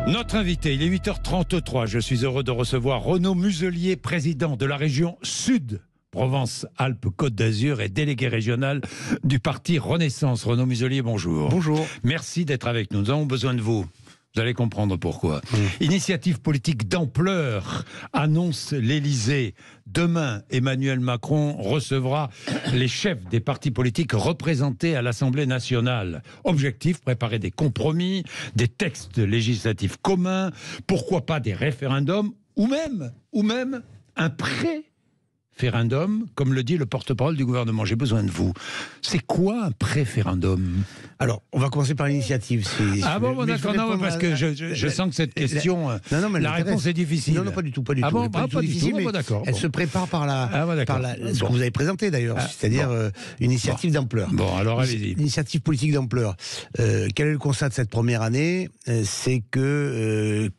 Notre invité, il est 8h33. Je suis heureux de recevoir Renaud Muselier, président de la région Sud, Provence-Alpes-Côte d'Azur et délégué régional du parti Renaissance. Renaud Muselier, bonjour. Bonjour. Merci d'être avec nous. Nous avons besoin de vous. Vous allez comprendre pourquoi. Initiative politique d'ampleur, annonce l'Élysée. Demain, Emmanuel Macron recevra les chefs des partis politiques représentés à l'Assemblée nationale. Objectif, préparer des compromis, des textes législatifs communs, pourquoi pas des référendums, ou même un préférendum, comme le dit le porte-parole du gouvernement. J'ai besoin de vous. C'est quoi un préférendum ? Alors, on va commencer par l'initiative. Ah bon, d'accord, non, parce que je sens que cette question, la réponse est difficile. Non, pas du tout, pas du tout. Ah bon, pas du tout, mais d'accord. Elle se prépare par ce que vous avez présenté d'ailleurs, c'est-à-dire une initiative d'ampleur. Bon, alors allez-y. Une initiative politique d'ampleur. Quel est le constat de cette première année ? C'est que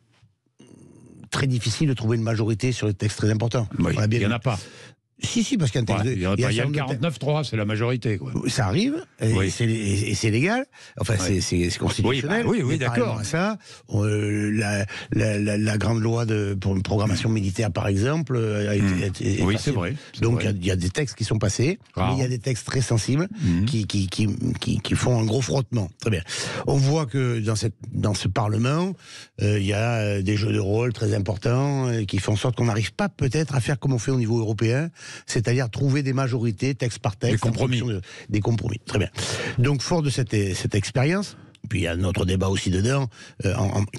très difficile de trouver une majorité sur les textes très importants. Oui, il n'y en a pas. Si, parce qu'il y a un texte. Il y a le 49-3, c'est la majorité, quoi. Ça arrive, et c'est légal, enfin c'est constitutionnel. Oui, d'accord. Ça, la grande loi pour une programmation militaire, par exemple, oui, c'est vrai. Donc il y a des textes qui sont passés, mais il y a des textes très sensibles qui font un gros frottement. Très bien. On voit que dans ce Parlement, il y a des jeux de rôle très importants qui font en sorte qu'on n'arrive pas peut-être à faire comme on fait au niveau européen, c'est-à-dire trouver des majorités, texte par texte. Des compromis. Très bien. Donc, fort de cette expérience, puis il y a notre débat aussi dedans,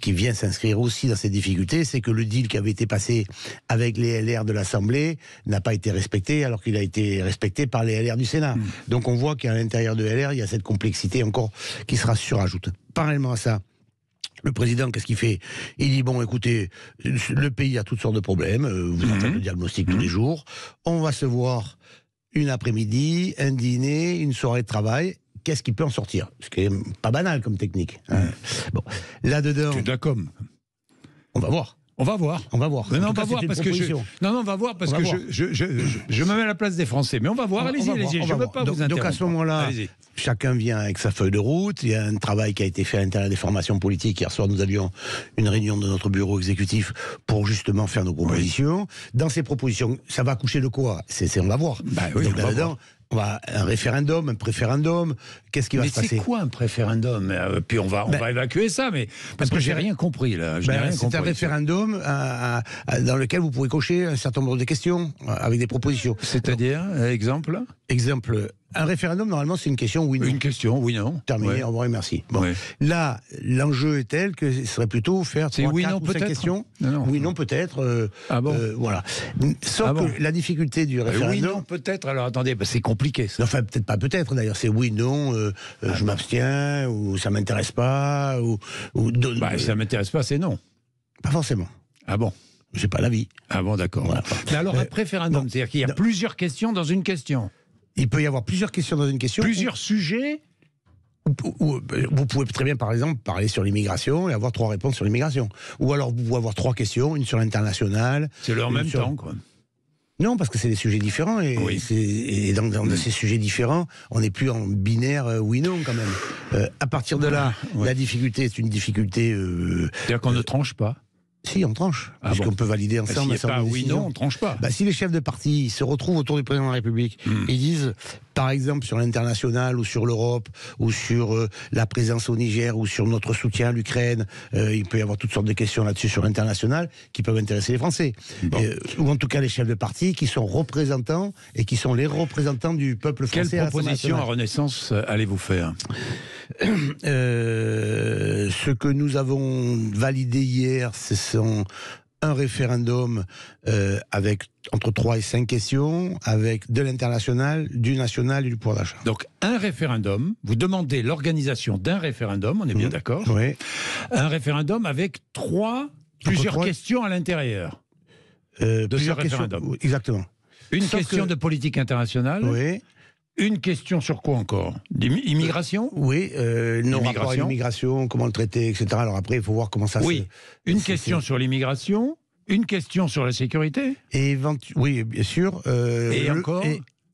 qui vient s'inscrire aussi dans ces difficultés, c'est que le deal qui avait été passé avec les LR de l'Assemblée n'a pas été respecté, alors qu'il a été respecté par les LR du Sénat. Donc, on voit qu'à l'intérieur de LR, il y a cette complexité encore qui sera surajoutée. Parallèlement à ça, le président, qu'est-ce qu'il fait ? Il dit, bon, écoutez, le pays a toutes sortes de problèmes, vous en faites le diagnostic tous les jours, on va se voir une après-midi, un dîner, une soirée de travail, qu'est-ce qui peut en sortir ? Ce qui est pas banal comme technique. Bon, là-dedans... C'est d'accord. On va voir. On va voir. On va voir. Non, on va voir parce que on va voir parce que je me mets à la place des Français. Mais on va voir. Allez-y. Je ne veux pas vous interrompre. Donc à ce moment-là, chacun vient avec sa feuille de route. Il y a un travail qui a été fait à l'intérieur des formations politiques. Hier soir, nous avions une réunion de notre bureau exécutif pour justement faire nos propositions. Oui. Dans ces propositions, ça va accoucher de quoi ? On va voir. Donc là-dedans, un référendum, un préférendum, qu'est-ce qui va se passer ? Mais c'est quoi un préférendum ? Puis on va évacuer ça, mais parce que j'ai rien compris là. C'est un référendum dans lequel vous pourrez cocher un certain nombre de questions avec des propositions. C'est-à-dire, exemple ? Exemple, un référendum, normalement, c'est une question oui, non. Une question, oui, non. Terminé, au revoir et merci. Bon. Là, l'enjeu est tel que ce serait plutôt faire 3, oui, 4 non, ou 5 questions. Non. Oui, non, peut-être. Voilà. Sauf que la difficulté du référendum... Oui, non, peut-être. Alors, attendez, c'est compliqué, ça. Enfin, peut-être pas peut-être, d'ailleurs. C'est oui, non, je m'abstiens, ou ça m'intéresse pas, ça m'intéresse pas, c'est non. Pas forcément. Ah bon ? J'ai pas l'avis. Ah bon, d'accord. Voilà. Mais alors, un préférendum, c'est-à-dire qu'il y a plusieurs questions dans une question. Il peut y avoir plusieurs questions dans une question. Plusieurs sujets. Vous pouvez très bien, par exemple, parler sur l'immigration et avoir 3 réponses sur l'immigration. Ou alors, vous pouvez avoir 3 questions, une sur l'international. C'est le en même temps, quoi. Non, parce que c'est des sujets différents. Et dans ces sujets différents, on n'est plus en binaire oui-non, quand même. À partir de là, la difficulté est une difficulté... C'est-à-dire qu'on ne tranche pas ? Si, on tranche, puisqu'on peut valider ensemble. Si oui, non, on ne tranche pas. Si les chefs de parti se retrouvent autour du président de la République, ils disent, par exemple, sur l'international, ou sur l'Europe, ou sur la présence au Niger, ou sur notre soutien à l'Ukraine, il peut y avoir toutes sortes de questions là-dessus sur l'international qui peuvent intéresser les Français. Ou en tout cas les chefs de parti qui sont représentants, et qui sont les représentants du peuple français. Quelle proposition à Renaissance allez-vous faire ? Ce que nous avons validé hier, ce sont un référendum avec entre 3 et 5 questions, avec de l'international, du national et du pouvoir d'achat. Donc un référendum, vous demandez l'organisation d'un référendum, on est bien d'accord ? Oui. Un référendum avec plusieurs questions à l'intérieur de ce référendum. Exactement. Une question de politique internationale. Oui. Une question sur quoi encore ? Immigration ? Oui, nos rapports à l'immigration, comment le traiter, etc. Alors après, il faut voir comment ça se... Oui, une question sur l'immigration, une question sur la sécurité. Oui, bien sûr. Et encore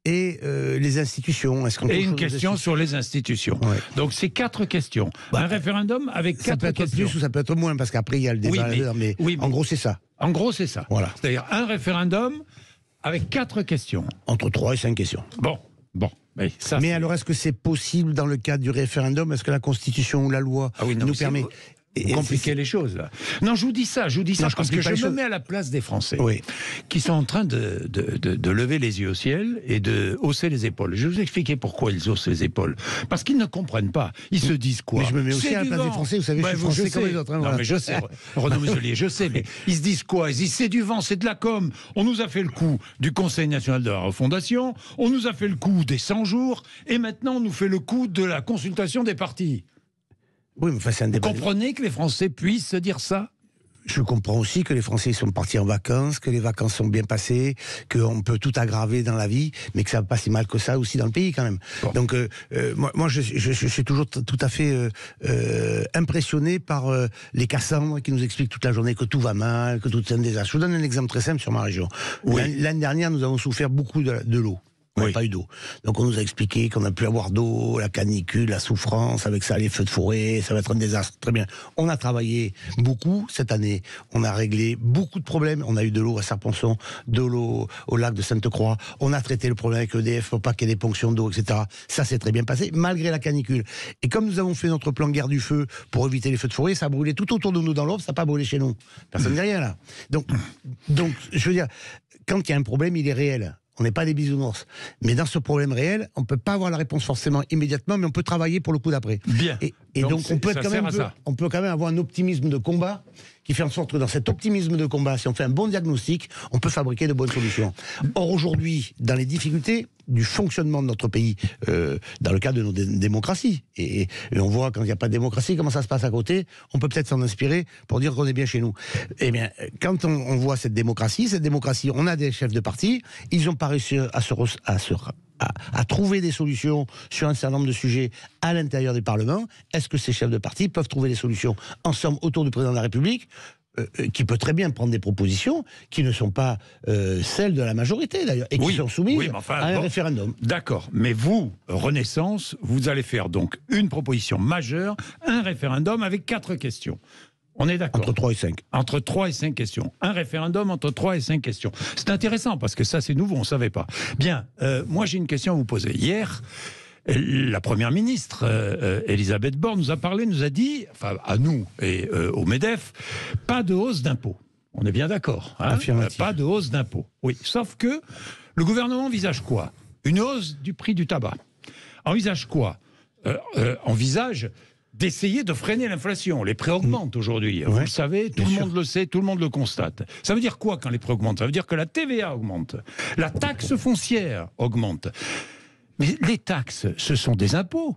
et les institutions. Et une question sur les institutions. Ouais. Donc c'est 4 questions. Un référendum avec 4 questions. Ça peut être plus ou ça peut être moins, parce qu'après il y a le débat. Mais en gros c'est ça. En gros c'est ça. Voilà. C'est-à-dire un référendum avec 4 questions. Entre 3 et 5 questions. Bon. Mais alors est-ce que c'est possible dans le cadre du référendum? Est-ce que la Constitution ou la loi nous permet... Vous compliquez les choses, là. Non, je vous dis ça parce que je me mets à la place des Français qui sont en train de lever les yeux au ciel et de hausser les épaules. Je vais vous expliquer pourquoi ils haussent les épaules. Parce qu'ils ne comprennent pas. Ils se disent quoi? Mais je me mets aussi à la place des Français, vous savez, je suis français comme les autres. Non, mais je sais, Renaud Muselier, je sais, mais ils se disent quoi? Ils disent c'est du vent, c'est de la com. On nous a fait le coup du Conseil national de la refondation, on nous a fait le coup des 100 jours, et maintenant on nous fait le coup de la consultation des partis. Oui, mais enfin, c'est un débat. Vous comprenez que les Français puissent se dire ça? Je comprends aussi que les Français sont partis en vacances, que les vacances sont bien passées, qu'on peut tout aggraver dans la vie, mais que ça va pas si mal que ça aussi dans le pays quand même. Bon. Donc moi je suis toujours tout à fait impressionné par les Cassandres qui nous expliquent toute la journée que tout va mal, que tout est un désastre. Je vous donne un exemple très simple sur ma région. L'année dernière, nous avons souffert beaucoup de l'eau. On n'a pas eu d'eau. Donc on nous a expliqué qu'on a pu avoir d'eau, la canicule, la souffrance, avec ça les feux de forêt, ça va être un désastre. Très bien. On a travaillé beaucoup cette année. On a réglé beaucoup de problèmes. On a eu de l'eau à Serponçon, de l'eau au lac de Sainte-Croix. On a traité le problème avec EDF pour pas qu'il y ait des ponctions d'eau, etc. Ça s'est très bien passé, malgré la canicule. Et comme nous avons fait notre plan guerre du feu pour éviter les feux de forêt, ça a brûlé tout autour de nous dans l'Aube, ça n'a pas brûlé chez nous. Personne n'est rien là. Donc, je veux dire, quand il y a un problème, il est réel. On n'est pas des bisounours. Mais dans ce problème réel, on ne peut pas avoir la réponse forcément immédiatement, mais on peut travailler pour le coup d'après. Bien. Et donc on peut quand même avoir un optimisme de combat qui fait en sorte que dans cet optimisme de combat, si on fait un bon diagnostic, on peut fabriquer de bonnes solutions. Or aujourd'hui, dans les difficultés du fonctionnement de notre pays, dans le cadre de nos démocraties, et on voit quand il n'y a pas de démocratie, comment ça se passe à côté, on peut peut-être s'en inspirer pour dire qu'on est bien chez nous. Eh bien, quand on voit cette démocratie, on a des chefs de parti, ils n'ont pas réussi à trouver des solutions sur un certain nombre de sujets à l'intérieur du Parlement. Est-ce que ces chefs de parti peuvent trouver des solutions ensemble autour du président de la République, qui peut très bien prendre des propositions qui ne sont pas celles de la majorité d'ailleurs, et qui sont soumises à un référendum. D'accord, mais vous, Renaissance, vous allez faire donc une proposition majeure, un référendum avec 4 questions. On est d'accord. Entre 3 et 5. Entre 3 et 5 questions. Un référendum entre 3 et 5 questions. C'est intéressant parce que ça, c'est nouveau, on ne savait pas. Bien, moi j'ai une question à vous poser. Hier, la Première ministre, Elisabeth Borne, nous a parlé, nous a dit, enfin à nous et au MEDEF, pas de hausse d'impôts. On est bien d'accord. Hein, pas de hausse d'impôts. Oui, sauf que le gouvernement envisage quoi? Une hausse du prix du tabac. Envisage quoi? Envisage d'essayer de freiner l'inflation. Les prix augmentent aujourd'hui. Vous le savez, tout le monde le sait, tout le monde le constate. Ça veut dire quoi quand les prix augmentent? Ça veut dire que la TVA augmente. La taxe foncière augmente. Mais les taxes, ce sont des impôts.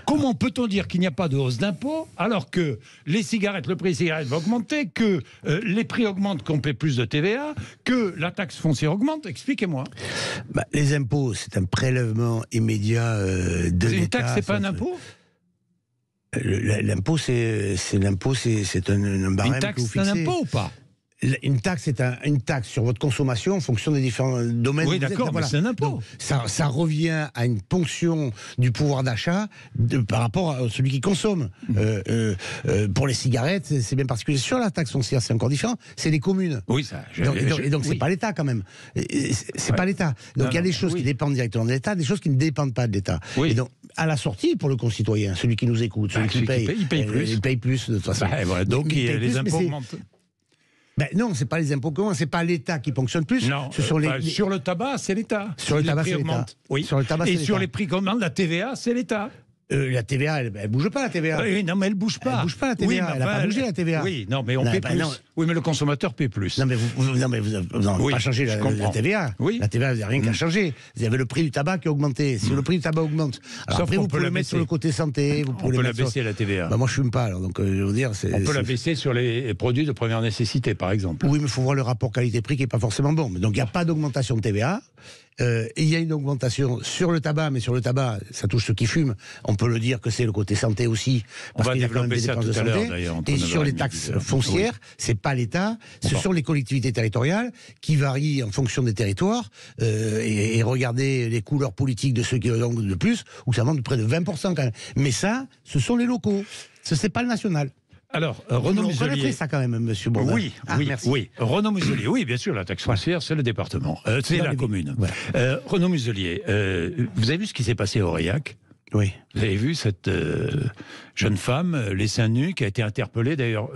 Comment peut-on dire qu'il n'y a pas de hausse d'impôts alors que les cigarettes, le prix des cigarettes va augmenter, que les prix augmentent, qu'on paie plus de TVA, que la taxe foncière augmente? Expliquez-moi. Les impôts, c'est un prélèvement immédiat de l'État. Une taxe, c'est pas un impôt? L'impôt, c'est un barème. Une taxe, c'est un impôt ou pas? Une taxe, c'est une taxe sur votre consommation en fonction des différents domaines. Oui, d'accord, mais c'est un impôt. Donc, ça revient à une ponction du pouvoir d'achat par rapport à celui qui consomme. Pour les cigarettes, c'est bien particulier. Sur la taxe foncière, c'est encore différent. C'est les communes. Oui, ça. Et donc, c'est pas l'État quand même. C'est pas l'État. Donc, il y a des choses qui dépendent directement de l'État, des choses qui ne dépendent pas de l'État. Oui. Et donc, à la sortie, pour le concitoyen, celui qui nous écoute, celui qui paye, il paye plus. Il paye plus de toute façon. Voilà, donc, les impôts augmentent. Non, c'est pas les impôts communs, c'est pas l'État qui ponctionne plus. Non, sur le tabac, c'est l'État. Sur le tabac, c'est l'État. Oui. Sur le tabac, et sur les prix qui augmentent, la TVA, c'est l'État. La TVA, elle bouge pas, la TVA. Oui, non, mais elle bouge pas. Elle bouge pas, la TVA. Oui, elle n'a pas bougé, la TVA. Oui, non, mais on paie plus. Oui, mais le consommateur paie plus. Non, mais vous n'avez pas changé la TVA. Oui. La TVA, vous n'avez rien qu'à changer. Vous avez le prix du tabac qui a augmenté. Si le prix du tabac augmente, alors après, vous pouvez le mettre sur le côté santé. On peut la baisser, la TVA. Moi, je fume pas, alors, donc je veux dire. On peut la baisser sur les produits de première nécessité, par exemple. Oui, mais il faut voir le rapport qualité-prix qui n'est pas forcément bon. Donc, il n'y a pas d'augmentation de TVA. Et il y a une augmentation sur le tabac, mais sur le tabac, ça touche ceux qui fument. On peut le dire que c'est le côté santé aussi. On va développer ça tout à l'heure, d'ailleurs. Et sur les taxes foncières, c'est pas l'État, ce sont les collectivités territoriales qui varient en fonction des territoires. Et regardez les couleurs politiques de ceux qui en ont le plus, où ça monte de près de 20% quand même. Mais ça, ce sont les locaux. Ce n'est pas le national. Alors, Renaud Muselier. Ça quand même, monsieur Bourdin. Oui, oui. Renaud Muselier, oui, bien sûr, la taxe foncière, c'est le département. C'est la commune. Ouais. Renaud Muselier, vous avez vu ce qui s'est passé à Aurillac ? Oui. Vous avez vu cette jeune femme, les seins nus, qui a été interpellée, d'ailleurs.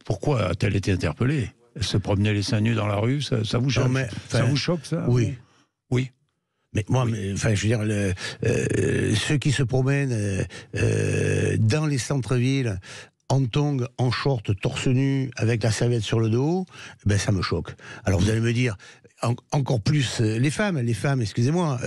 Pourquoi a-t-elle été interpellée ? Elle se promenait les seins nus dans la rue, ça vous choque ? Ça vous choque, ça ? Oui. Oui. Mais moi, je veux dire, ceux qui se promènent dans les centres-villes en tongs, en short, torse nu, avec la serviette sur le dos, ben ça me choque. Alors vous allez me dire, encore plus les femmes, excusez-moi,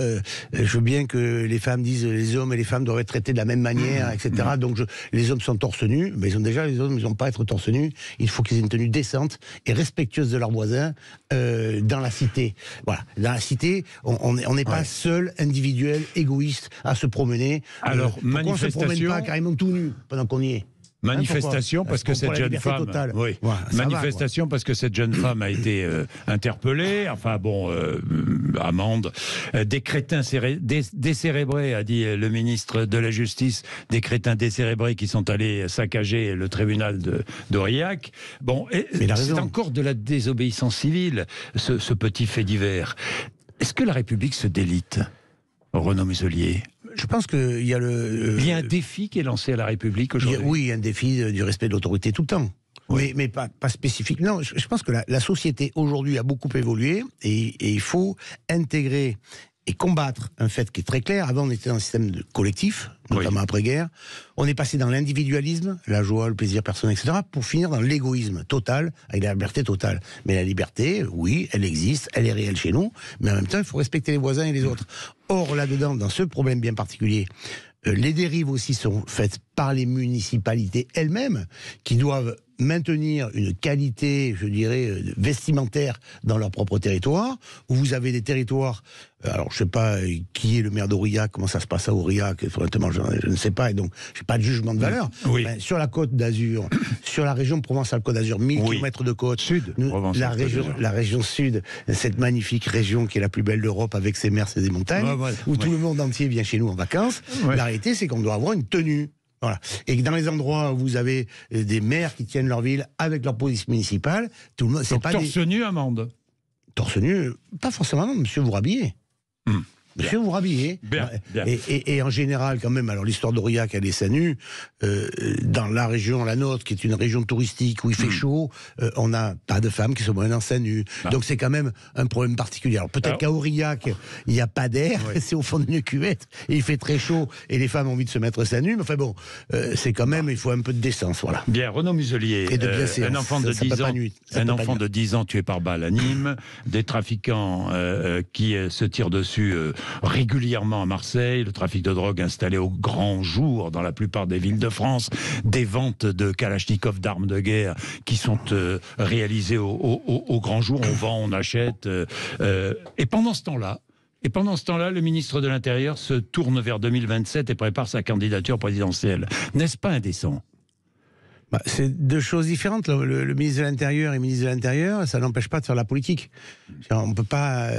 je veux bien que les femmes disent les hommes et les femmes doivent être traités de la même manière, etc. Donc les hommes sont torse nu, mais les hommes ils n'ont pas à être torse nu, il faut qu'ils aient une tenue décente et respectueuse de leurs voisins dans la cité. Voilà, dans la cité, on n'est pas seul, individuel, égoïste à se promener. Alors, pourquoi on se promène pas carrément tout nu pendant qu'on y est ? Manifestation parce que cette jeune femme, manifestation parce que cette jeune femme a été interpellée. Enfin bon, amende. Des crétins décérébrés, a dit le ministre de la Justice, des crétins décérébrés qui sont allés saccager le tribunal d'Aurillac. Bon, c'est encore de la désobéissance civile, ce petit fait divers. Est-ce que la République se délite, Renaud Muselier ? Je pense qu'il y a il y a un défi qui est lancé à la République aujourd'hui. Oui, un défi du respect de l'autorité tout le temps. Oui. Mais pas spécifique. Non, je pense que la société aujourd'hui a beaucoup évolué et il faut intégrer et combattre un fait qui est très clair. Avant, on était dans un système collectif, notamment après-guerre. On est passé dans l'individualisme, la joie, le plaisir personnel, etc., pour finir dans l'égoïsme total, avec la liberté totale. Mais la liberté, oui, elle existe, elle est réelle chez nous, mais en même temps, il faut respecter les voisins et les autres. Or, là-dedans, dans ce problème bien particulier, les dérives aussi sont faites par les municipalités elles-mêmes, qui doivent maintenir une qualité, je dirais, vestimentaire dans leur propre territoire, où vous avez des territoires, alors je ne sais pas qui est le maire d'Aurillac, comment ça se passe à Aurillac, honnêtement je ne sais pas, et donc je n'ai pas de jugement de valeur. Oui. Ben, sur la côte d'Azur, sur la région Provence-Alpes-Côte d'Azur, 1000 km de côte, sud, la région sud, cette magnifique région qui est la plus belle d'Europe avec ses mers et ses montagnes, où tout le monde entier vient chez nous en vacances, la réalité c'est qu'on doit avoir une tenue. Voilà. Et dans les endroits où vous avez des maires qui tiennent leur ville avec leur police municipale, tout le monde. C'est pas torse nu, amende. Torse nu, pas forcément, non, monsieur, vous rhabillez. Monsieur, vous rhabillez. Bien. Et en général, quand même, alors l'histoire d'Aurillac, elle est seins nus. Dans la région, la nôtre, qui est une région touristique où il fait chaud, on n'a pas de femmes qui se promènent en seins nus. Donc c'est quand même un problème particulier. Alors peut-être qu'à Aurillac, il n'y a pas d'air, c'est au fond d'une cuvette, et il fait très chaud, et les femmes ont envie de se mettre seins nus. Mais enfin bon, c'est quand même, il faut un peu de décence, voilà. Bien, Renaud Muselier, un enfant de 10 ans tué par balle à Nîmes, des trafiquants qui se tirent dessus régulièrement à Marseille, le trafic de drogue installé au grand jour dans la plupart des villes de France, des ventes de Kalachnikov, d'armes de guerre qui sont réalisées au grand jour, on vend, on achète. Et pendant ce temps-là, le ministre de l'Intérieur se tourne vers 2027 et prépare sa candidature présidentielle. N'est-ce pas indécent ? C'est deux choses différentes. Le ministre de l'Intérieur et le ministre de l'Intérieur, ça n'empêche pas de faire la politique. On ne peut pas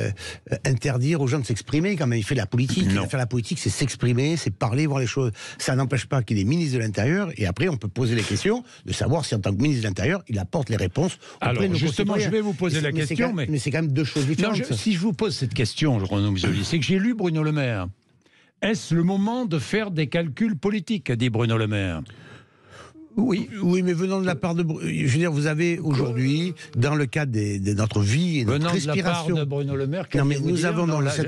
interdire aux gens de s'exprimer quand même. Il fait de la politique. Faire la politique, c'est s'exprimer, c'est parler, voir les choses. Ça n'empêche pas qu'il est ministre de l'Intérieur. Et après, on peut poser les questions de savoir si, en tant que ministre de l'Intérieur, il apporte les réponses. Alors, justement, je vais vous poser la question. Mais c'est quand même deux choses différentes. Si je vous pose cette question, Renaud Muselier, c'est que j'ai lu Bruno Le Maire. Est-ce le moment de faire des calculs politiques, a dit Bruno Le Maire ? Oui, mais venant de la part de... Je veux dire, vous avez aujourd'hui, dans le cadre de notre vie et de notre respiration... Venant de la part de Bruno Le Maire, non, mais nous avons dans ça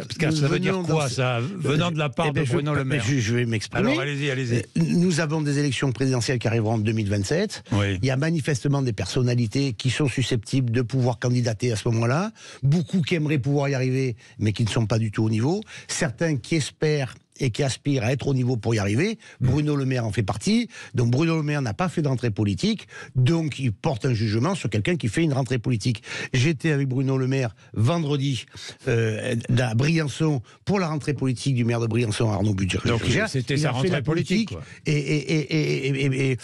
veut dire quoi, ça ? Venant de la part de Bruno Le Maire. Je vais m'exprimer. Alors, allez-y. Nous avons des élections présidentielles qui arriveront en 2027. Oui. Il y a manifestement des personnalités qui sont susceptibles de pouvoir candidater à ce moment-là. Beaucoup qui aimeraient pouvoir y arriver, mais qui ne sont pas du tout au niveau. Certains qui espèrent et qui aspirent à être au niveau pour y arriver. Bruno Le Maire en fait partie. Donc Bruno Le Maire n'a pas fait de rentrée politique, donc il porte un jugement sur quelqu'un qui fait une rentrée politique. J'étais avec Bruno Le Maire vendredi à Briançon pour la rentrée politique du maire de Briançon, Arnaud Budger. Donc c'était sa rentrée politique, quoi. Et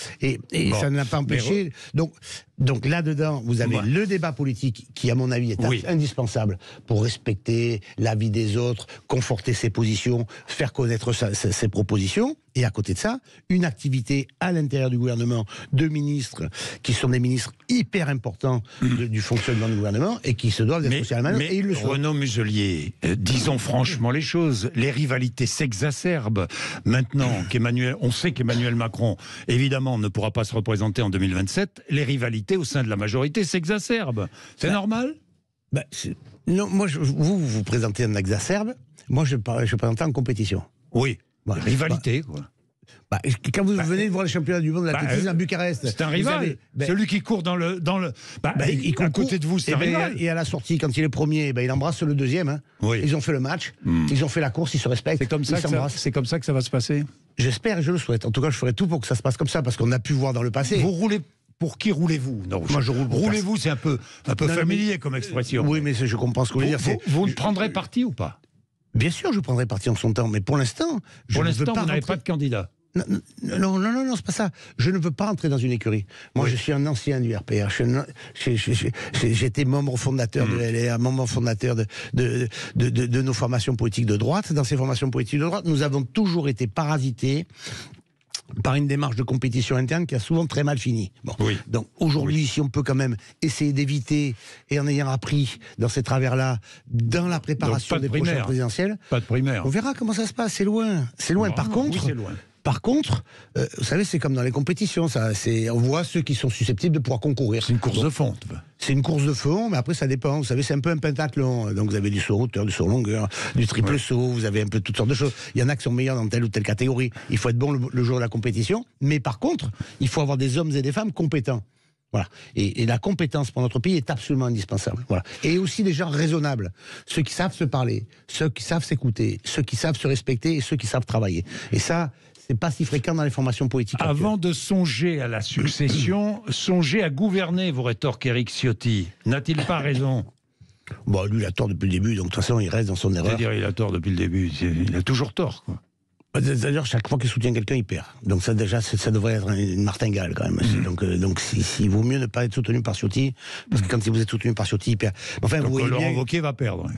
ça ne l'a pas empêché. Donc là-dedans, vous avez le débat politique qui, à mon avis, est indispensable pour respecter l'avis des autres, conforter ses positions, faire connaître ses propositions. Et à côté de ça, une activité à l'intérieur du gouvernement de ministres qui sont des ministres hyper importants du fonctionnement du gouvernement et qui se doivent d'être aussi à la manœuvre. Mais Renaud Muselier, disons franchement les choses, les rivalités s'exacerbent. Maintenant on sait qu'Emmanuel Macron, évidemment, ne pourra pas se représenter en 2027, les rivalités au sein de la majorité s'exacerbent. C'est normal ? Non, moi, vous présentez un exacerbe, moi je présente en compétition. Oui. Rivalité, quoi. Quand vous venez de voir les championnats du monde de l'athlétisme à Bucarest, c'est un rival. Celui qui court dans le il court à côté de vous, c'est un rival. Et à la sortie, quand il est premier, il embrasse le deuxième. Hein. Oui. Ils ont fait le match, ils ont fait la course, ils se respectent. C'est comme ça que ça va se passer. J'espère et je le souhaite. En tout cas, je ferai tout pour que ça se passe comme ça, parce qu'on a pu voir dans le passé. Vous roulez. Pour qui roulez-vous? Moi, je roule. Roulez-vous, c'est un peu familier comme expression. Oui, mais je comprends ce que vous voulez dire. Vous prendrez parti ou pas? Bien sûr, je prendrai parti en son temps, mais pour l'instant, vous n'avez pas de candidat. Non, c'est pas ça. Je ne veux pas entrer dans une écurie. Moi, je suis un ancien du RPR. J'étais membre fondateur de LR, membre fondateur de nos formations politiques de droite. Dans ces formations politiques de droite, nous avons toujours été parasités par une démarche de compétition interne qui a souvent très mal fini. Donc aujourd'hui, si on peut quand même essayer d'éviter, et en ayant appris dans ces travers-là, dans la préparation des prochaines présidentielles, pas de primaire. On verra comment ça se passe. C'est loin. Par contre, vous savez, c'est comme dans les compétitions. On voit ceux qui sont susceptibles de pouvoir concourir. C'est une course de fond. C'est une course de fond, mais après ça dépend. Vous savez, c'est un peu un pentathlon. Donc vous avez du saut hauteur, du saut longueur, du triple saut. Vous avez un peu toutes sortes de choses. Il y en a qui sont meilleurs dans telle ou telle catégorie. Il faut être bon le jour de la compétition. Mais par contre, il faut avoir des hommes et des femmes compétents. Voilà. Et la compétence pour notre pays est absolument indispensable. Voilà. Et aussi des gens raisonnables. Ceux qui savent se parler, ceux qui savent s'écouter, ceux qui savent se respecter et ceux qui savent travailler. Et ça, c'est pas si fréquent dans les formations politiques. Avant de songer à la succession, songez à gouverner, vous rétorque Éric Ciotti. N'a-t-il pas raison? Lui, il a tort depuis le début, donc de toute façon, il reste dans son erreur. C'est-à-dire, il a tort depuis le début. Il a toujours tort, quoi. D'ailleurs, chaque fois qu'il soutient quelqu'un, il perd. Donc ça, déjà, ça devrait être une martingale, quand même. Donc il vaut mieux ne pas être soutenu par Ciotti, parce que quand vous êtes soutenu par Ciotti, il perd. Enfin, donc Laurent Wauquiez va perdre.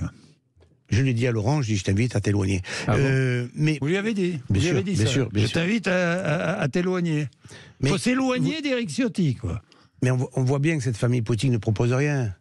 Je lui ai dit à Laurent, je t'invite à t'éloigner. Mais vous lui avez dit. Bien sûr. Je t'invite à t'éloigner. Il faut s'éloigner d'Éric Ciotti, quoi. Mais on voit bien que cette famille politique ne propose rien.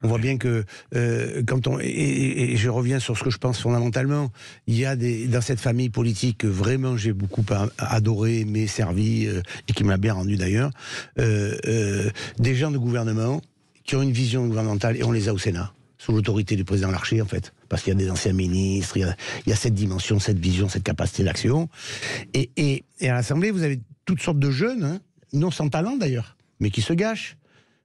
On voit bien que et je reviens sur ce que je pense fondamentalement, il y a dans cette famille politique que vraiment j'ai beaucoup adoré, aimé, servi et qui m'a bien rendu d'ailleurs, des gens de gouvernement qui ont une vision gouvernementale, et on les a au Sénat, sous l'autorité du président Larcher en fait, parce qu'il y a des anciens ministres, il y a cette dimension, cette vision, cette capacité d'action, et à l'Assemblée vous avez toutes sortes de jeunes, non sans talent d'ailleurs, mais qui se gâchent.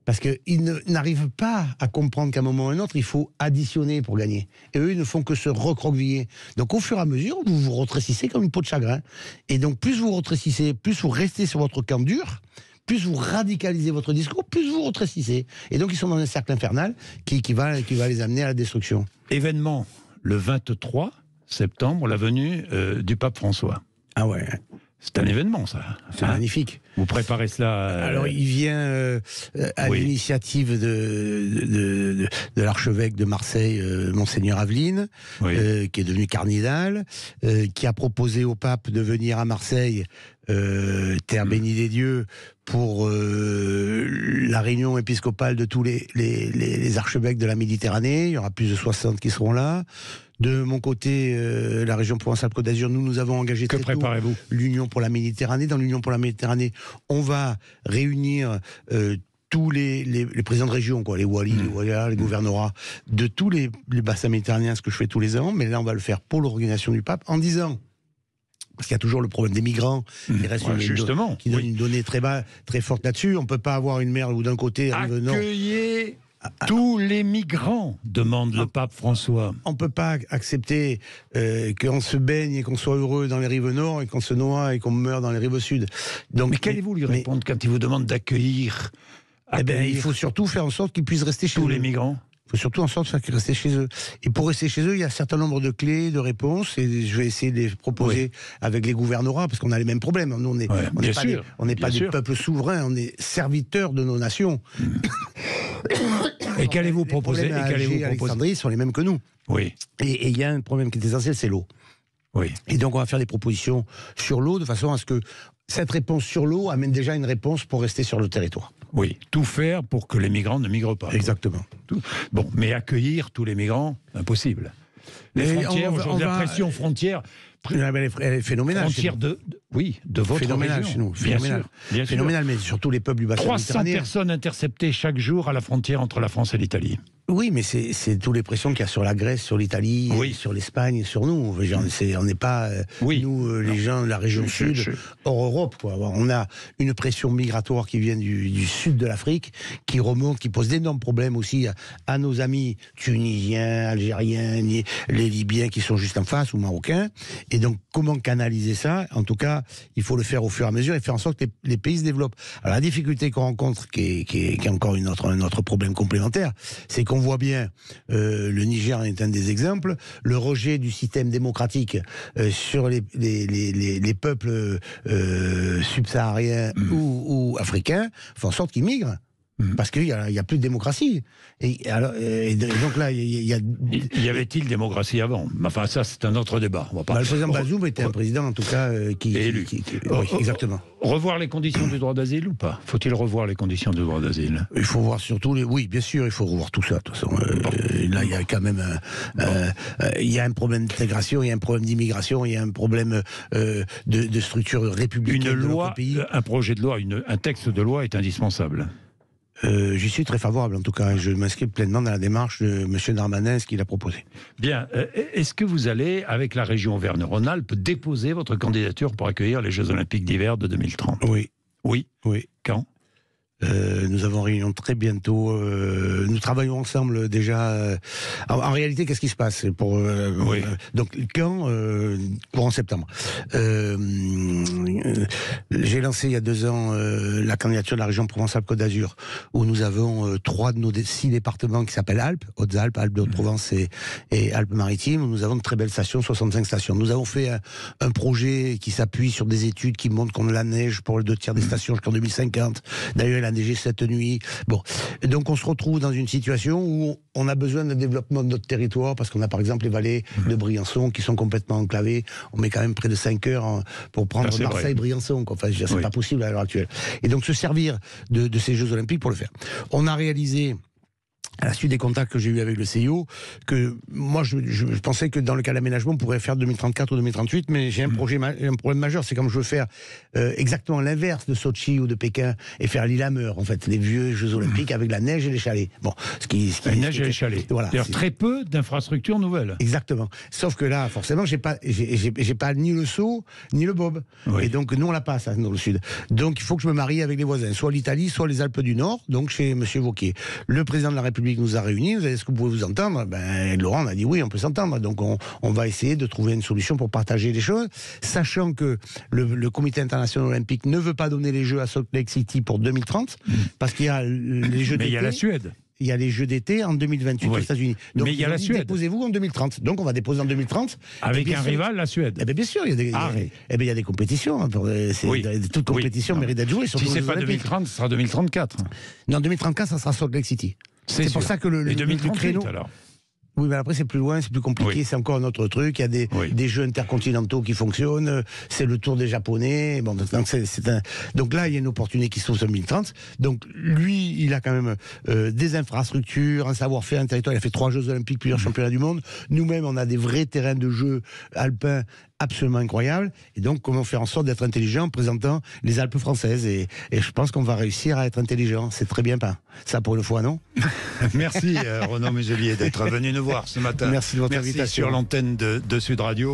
Parce qu'ils n'arrivent pas à comprendre qu'à un moment ou à un autre, il faut additionner pour gagner. Et eux, ils ne font que se recroqueviller. Donc au fur et à mesure, vous vous rétrécissez comme une peau de chagrin. Et donc plus vous rétrécissez, plus vous restez sur votre camp dur, plus vous radicalisez votre discours, plus vous rétrécissez. Et donc ils sont dans un cercle infernal qui va les amener à la destruction. Événement, le 23 septembre, la venue du pape François. Ah ouais. C'est un événement, ça. C'est magnifique. Vous préparez cela Alors, il vient à l'initiative de l'archevêque de Marseille, Monseigneur Aveline, qui est devenu cardinal, qui a proposé au pape de venir à Marseille, terre bénie des dieux, pour la réunion épiscopale de tous les archevêques de la Méditerranée. Il y aura plus de 60 qui seront là. De mon côté, la région Provence-Alpes-Côte d'Azur, nous avons engagé très tôt l'Union pour la Méditerranée. Dans l'Union pour la Méditerranée, on va réunir tous les présidents de région, quoi, les Wallis, les Wallahs, les gouvernorats, de tous les bassins méditerranéens, ce que je fais tous les ans. Mais là, on va le faire pour l'organisation du pape, en disant, parce qu'il y a toujours le problème des migrants, qui reste qui donne une donnée très forte là-dessus. On ne peut pas avoir une mer où d'un côté arrive nord. Tous les migrants, demande le pape François. On ne peut pas accepter qu'on se baigne et qu'on soit heureux dans les rives nord et qu'on se noie et qu'on meurt dans les rives sud. Donc, mais qu'allez-vous lui répondre quand il vous demande d'accueillir il faut surtout faire en sorte qu'ils puissent rester chez eux. Tous les migrants. Il faut surtout en sorte de faire qu'ils restent chez eux. Et pour rester chez eux, il y a un certain nombre de clés, de réponses, et je vais essayer de les proposer avec les gouvernorats, parce qu'on a les mêmes problèmes. Nous, on n'est pas des peuples souverains, on est serviteurs de nos nations. Et qu'allez-vous proposer? Alexandrie sont les mêmes que nous. Oui. Et il y a un problème qui est essentiel, c'est l'eau. Oui. Et donc on va faire des propositions sur l'eau, de façon à ce que cette réponse sur l'eau amène déjà une réponse pour rester sur le territoire. Oui, tout faire pour que les migrants ne migrent pas. Exactement. Bon, mais accueillir tous les migrants, impossible. Les frontières, aujourd'hui, la pression frontière... Elle est phénoménale. Frontière de votre phénoménal région. Chez nous. Phénoménal, mais surtout les peuples du bassin 300 personnes interceptées chaque jour à la frontière entre la France et l'Italie. Oui, mais c'est toutes les pressions qu'il y a sur la Grèce, sur l'Italie, sur l'Espagne, sur nous. On n'est pas, nous, les gens de la région sud, hors Europe. On a une pression migratoire qui vient du sud de l'Afrique, qui remonte, qui pose d'énormes problèmes aussi à nos amis tunisiens, algériens, les Libyens qui sont juste en face, ou marocains. Et donc, comment canaliser ça? En tout cas, il faut le faire au fur et à mesure et faire en sorte que les pays se développent. Alors, la difficulté qu'on rencontre, qui est encore un autre problème complémentaire, c'est qu'on voit bien, le Niger est un des exemples, le rejet du système démocratique sur les peuples subsahariens ou africains, fait en sorte qu'ils migrent. Parce qu'il n'y a plus de démocratie. Et donc là, y avait-il démocratie avant? Enfin, ça, c'est un autre débat. On va pas... le président Bazoum était un président, en tout cas, élu. Oui, exactement. Revoir les conditions du droit d'asile ou pas? Faut-il revoir les conditions du droit d'asile? Il faut voir surtout Oui, bien sûr, il faut revoir tout ça. De toute façon, là, il y a quand même il y a un problème d'intégration, il y a un problème d'immigration, il y a un problème de structure républicaine de notre pays. Un projet de loi, un texte de loi est indispensable. J'y suis très favorable, en tout cas. Je m'inscris pleinement dans la démarche de M. Darmanin, ce qu'il a proposé. Bien. Est-ce que vous allez, avec la région Auvergne-Rhône-Alpes, déposer votre candidature pour accueillir les Jeux Olympiques d'hiver de 2030? Oui. Oui. Quand? Nous avons réunion très bientôt. Nous travaillons ensemble déjà. En réalité, qu'est-ce qui se passe donc quand courant septembre. J'ai lancé il y a 2 ans la candidature de la région Provence-Alpes-Côte d'Azur, où nous avons 3 de nos 6 départements qui s'appellent Alpes, Hautes-Alpes, Alpes de Haute-Provence et Alpes-Maritimes, où nous avons de très belles stations, 65 stations. Nous avons fait un projet qui s'appuie sur des études qui montrent qu'on a la neige pour les 2 tiers des stations jusqu'en 2050. D'ailleurs, a neigé cette nuit. Bon, donc on se retrouve dans une situation où on a besoin de développement de notre territoire, parce qu'on a par exemple les vallées de Briançon qui sont complètement enclavées. On met quand même près de 5 heures pour prendre Marseille-Briançon. Enfin, c'est pas possible à l'heure actuelle. Et donc se servir de ces Jeux Olympiques pour le faire. On a réalisé, à la suite des contacts que j'ai eus avec le CIO, que moi je pensais que dans le cas d'aménagement on pourrait faire 2034 ou 2038, mais j'ai un problème majeur, c'est comme je veux faire exactement l'inverse de Sochi ou de Pékin et faire Lillehammer, en fait, les vieux Jeux Olympiques avec la neige et les chalets. Bon, la neige et les chalets. Voilà, d'ailleurs, très peu d'infrastructures nouvelles. Exactement. Sauf que là, forcément, j'ai pas ni le saut ni le bob. Oui. Et donc nous on l'a pas ça dans le sud. Donc il faut que je me marie avec les voisins, soit l'Italie, soit les Alpes du Nord. Donc chez Monsieur Wauquiez, le président de la République nous a réunis. Vous avez, est-ce que vous pouvez vous entendre? Laurent on a dit oui, on peut s'entendre. Donc on va essayer de trouver une solution pour partager les choses, sachant que le Comité international olympique ne veut pas donner les Jeux à Salt Lake City pour 2030, parce qu'il y a les Jeux d'été. Mais il y a la Suède. Il y a les Jeux d'été en 2028 aux États-Unis. Donc, mais il y a la Suède. Déposez-vous en 2030. Donc on va déposer en 2030. Avec un rival, la Suède. Bien sûr, il y a des compétitions. Toute compétition mérite d'être jouée. Si c'est pas 2030, ce sera 2034. Non, 2034, ça sera Salt Lake City. C'est pour ça que le 2038, créneau... alors. Oui, mais après c'est plus loin, c'est plus compliqué, c'est encore un autre truc. Il y a des jeux intercontinentaux qui fonctionnent, c'est le tour des Japonais. Bon, donc là, il y a une opportunité qui se trouve en 2030. Donc lui, il a quand même des infrastructures, un savoir-faire, un territoire. Il a fait 3 Jeux Olympiques, plusieurs championnats du monde. Nous-mêmes, on a des vrais terrains de jeux alpins absolument incroyables. Et donc, comment faire en sorte d'être intelligent en présentant les Alpes françaises. Et je pense qu'on va réussir à être intelligent. C'est très bien peint. Ça pour une fois, non? Merci Renaud Muselier d'être venu nous voir ce matin. Merci de votre invitation. Sur l'antenne de Sud Radio.